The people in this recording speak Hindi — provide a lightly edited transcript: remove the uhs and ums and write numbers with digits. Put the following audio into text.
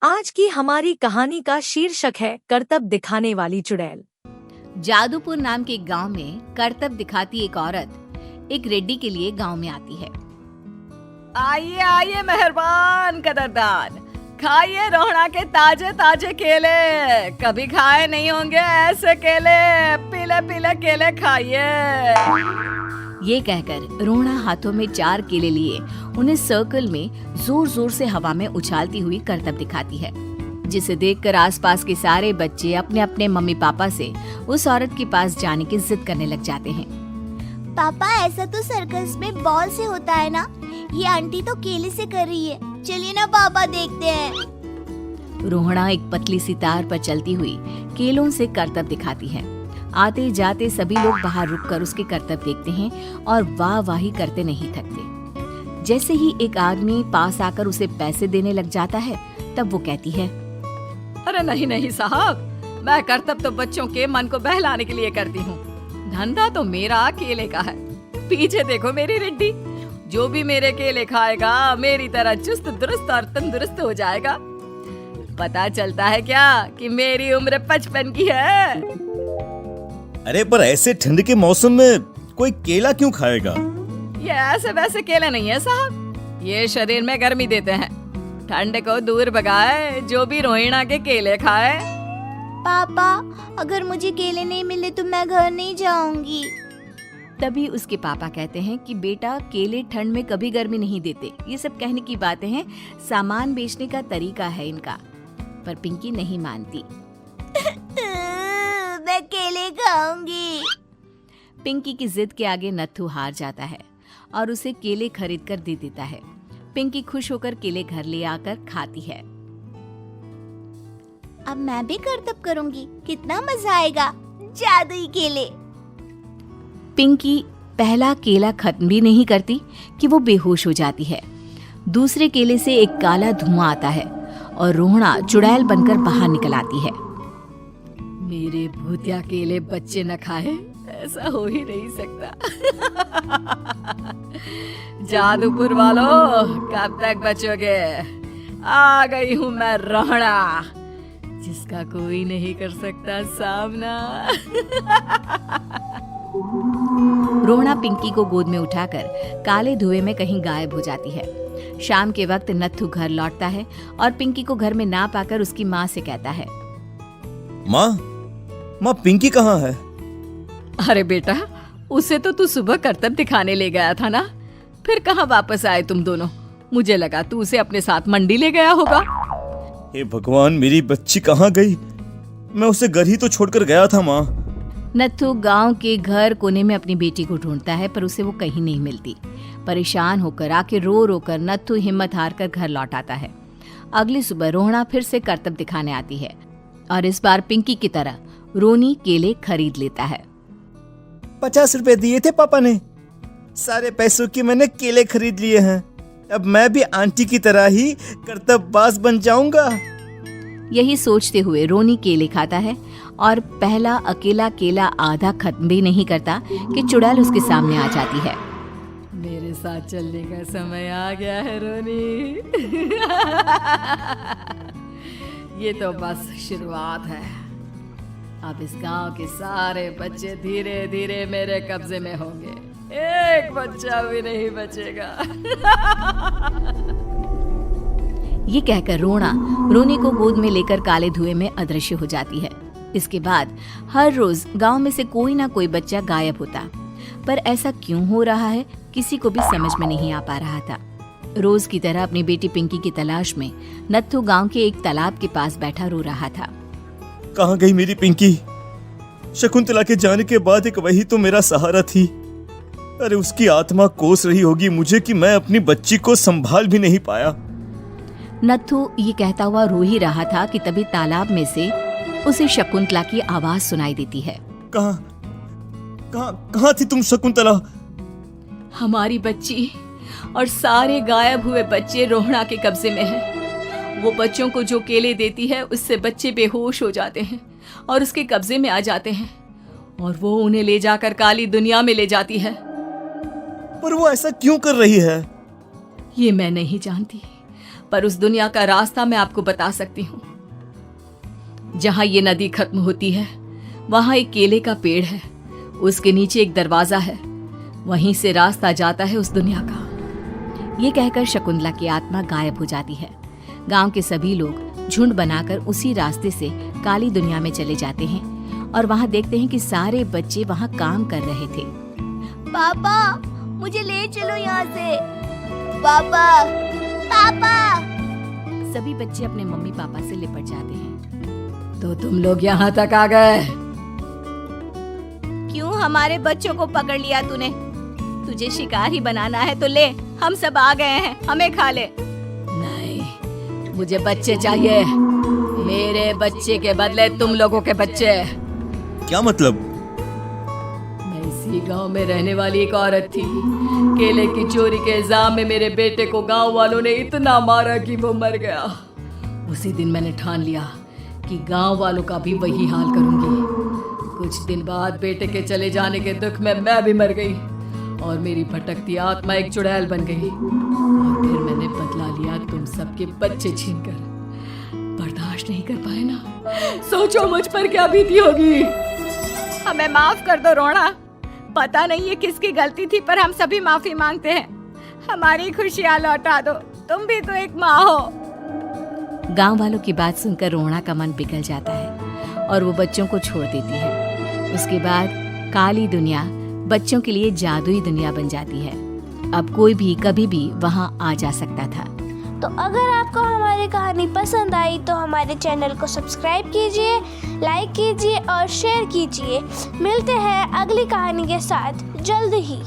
आज की हमारी कहानी का शीर्षक है करतब दिखाने वाली चुड़ैल। जादूपुर नाम के गांव में करतब दिखाती एक औरत एक रेड्डी के लिए गांव में आती है। आइए आइए मेहरबान कदरदान, खाइए रोहड़ा के ताजे ताजे केले। कभी खाए नहीं होंगे ऐसे केले, पीले पीले केले खाइए। ये कहकर रोहड़ा हाथों में 4 केले लिए उन्हें सर्कल में जोर जोर से हवा में उछालती हुई करतब दिखाती है, जिसे देखकर आसपास के सारे बच्चे अपने अपने मम्मी पापा से उस औरत के पास जाने की जिद करने लग जाते हैं। पापा, ऐसा तो सर्कस में बॉल से होता है ना, ये आंटी तो केले से कर रही है। चलिए ना पापा, देखते हैं। रोहड़ा एक पतली सी तार पर चलती हुई केलों से करतब दिखाती है। आते जाते सभी लोग बाहर रुककर उसके करतब देखते हैं और वाह वाही करते नहीं थकते। जैसे ही एक आदमी पास आकर उसे पैसे देने लग जाता है, तब वो कहती है, अरे नहीं नहीं साहब, मैं करतब तो बच्चों के मन को बहलाने के लिए करती हूँ। धंधा तो मेरा केले का है। पीछे देखो मेरी रेड्डी, जो भी मेरे केले खाएगा मेरी तरह चुस्त दुरुस्त और तंदुरुस्त हो जाएगा। पता चलता है क्या कि मेरी उम्र 55 की है। अरे पर ऐसे ठंड के मौसम में कोई केला क्यों खाएगा? ये ऐसे वैसे केले नहीं है साहब, ये शरीर में गर्मी देते हैं। ठंड को दूर भगाए जो भी रोहिणा के केले खाए। पापा, अगर मुझे केले नहीं मिले तो मैं घर नहीं जाऊंगी। तभी उसके पापा कहते हैं कि बेटा, केले ठंड में कभी गर्मी नहीं देते। ये सब कहने की बातें हैं, सामान बेचने का तरीका है इनका। पर पिंकी नहीं मानती। मैं केले खाऊंगी। पिंकी की जिद के आगे नत्थू हार जाता है और उसे केले खरीद कर दे देता है। पिंकी खुश होकर केले घर ले आकर खाती है। अब मैं भी करतब करूंगी, कितना मजा आएगा। जादुई केले। पिंकी पहला केला खत्म भी नहीं करती कि वो बेहोश हो जाती है। दूसरे केले से एक काला धुआं आता है और रोहड़ा चुड़ैल बनकर बाहर निकल आती है। मेरे भूतिया केले बच्चे न खाए, ऐसा हो ही नहीं सकता। जादूपुर वालों, कब तक बचोगे? आ गई हूँ मैं रोहड़ा, जिसका कोई नहीं कर सकता सामना। रोहड़ा पिंकी को गोद में उठाकर काले धुएं में कहीं गायब हो जाती है। शाम के वक्त नत्थू घर लौटता है और पिंकी को घर में ना पाकर उसकी माँ से कहता है, माँ पिंकी कहाँ है? अरे बेटा, उसे तो तू सुबह करतब दिखाने ले गया था ना, फिर कहाँ वापस आए तुम दोनों? मुझे लगा तू उसे अपने साथ मंडी ले गया होगा। हे भगवान, मेरी बच्ची कहाँ गई? मैं उसे घर ही तो छोड़कर गया था माँ। नत्थू गांव के घर कोने में अपनी बेटी को ढूंढता है, पर उसे वो कहीं नहीं मिलती। परेशान होकर आके रो रो कर नत्थू हिम्मत हार कर घर लौट आता है। अगली सुबह रोहड़ा फिर से करतब दिखाने आती है और इस बार पिंकी की तरह रोनी केले खरीद लेता है। 50 रुपए दिए थे पापा ने, सारे पैसों की मैंने केले खरीद लिए हैं। अब मैं भी आंटी की तरह ही करतबबाज बन जाऊंगा। यही सोचते हुए रोनी केले खाता है और पहला अकेला केला आधा खत्म भी नहीं करता कि चुड़ैल उसके सामने आ जाती है। मेरे साथ चलने का समय आ गया है रोनी। ये तो बस शुरुआत है। अब इस गांव के सारे बच्चे धीरे धीरे मेरे कब्जे में होंगे, एक बच्चा भी नहीं बचेगा। ये कहकर रोना रोनी को गोद में लेकर काले धुएं में अदृश्य हो जाती है। इसके बाद हर रोज गांव में से कोई ना कोई बच्चा गायब होता, पर ऐसा क्यों हो रहा है किसी को भी समझ में नहीं आ पा रहा था। रोज की तरह अपनी बेटी पिंकी की तलाश में नत्थू गांव के एक तालाब के पास बैठा रो रहा था। कहाँ गई मेरी पिंकी? शकुंतला के जाने के बाद एक वही तो मेरा सहारा थी। अरे उसकी आत्मा कोस रही होगी मुझे कि मैं अपनी बच्ची को संभाल भी नहीं पाया। नत्थू ये कहता हुआ रो ही रहा था कि तभी तालाब में से उसे शकुंतला की आवाज सुनाई देती है। कहाँ थी तुम शकुंतला? हमारी बच्ची और सारे गायब हुए बच्चे रोहड़ा के कब्जे में हैं। वो बच्चों को जो केले देती है उससे बच्चे बेहोश हो जाते हैं और उसके कब्जे में आ जाते हैं और वो उन्हें ले जाकर काली दुनिया में ले जाती है। पर वो ऐसा क्यों कर रही है? ये मैं नहीं जानती, पर उस दुनिया का रास्ता मैं आपको बता सकती हूँ। जहाँ ये नदी खत्म होती है वहाँ एक केले का पेड़ है, उसके नीचे एक दरवाजा है, वहीं से रास्ता जाता है उस दुनिया का। ये कहकर शकुंतला की आत्मा गायब हो जाती है। गांव के सभी लोग झुंड बनाकर उसी रास्ते से काली दुनिया में चले जाते हैं और वहाँ देखते हैं कि सारे बच्चे वहाँ काम कर रहे थे। पापा, मुझे ले चलो यहाँ से। पापा, पापा। सभी बच्चे अपने मम्मी पापा से लिपट जाते हैं। तो तुम लोग यहाँ तक आ गए? क्यों हमारे बच्चों को पकड़ लिया तूने? तुझे शिकार ही बनाना है तो ले, हम सब आ गए हैं, हमें खा ले। नहीं, मुझे बच्चे चाहिए, मेरे बच्चे के बदले तुम लोगों के बच्चे। क्या मतलब? मैं इसी गांव में रहने वाली एक औरत थी। केले की चोरी के इल्जाम में मेरे बेटे को गांव वालों ने इतना मारा कि वो मर गया। उसी दिन मैंने ठान लिया कि गांव वालों का भी वही हाल करूंगी। कुछ दिन बाद बेटे के चले जाने के दुख में मैं भी मर गई और मेरी भटकती आत्मा एक चुड़ैल बन गई। और फिर मैंने बदला लिया तुम सबके बच्चे छीनकर। बर्दाश्त नहीं कर पाए ना, सोचो मुझ पर क्या बीती होगी। हमें माफ कर दो रोना, पता नहीं ये किसकी गलती थी पर हम सभी माफी मांगते हैं। हमारी खुशियाँ लौटा दो, तुम भी तो एक माँ हो। गांव वालों की बात सुनकर रोना का मन पिघल जाता है और वो बच्चों को छोड़ देती है। उसके बाद काली दुनिया बच्चों के लिए जादुई दुनिया बन जाती है। अब कोई भी कभी भी वहाँ आ जा सकता था। तो अगर आपको हमारी कहानी पसंद आई तो हमारे चैनल को सब्सक्राइब कीजिए, लाइक कीजिए और शेयर कीजिए। मिलते हैं अगली कहानी के साथ जल्द ही।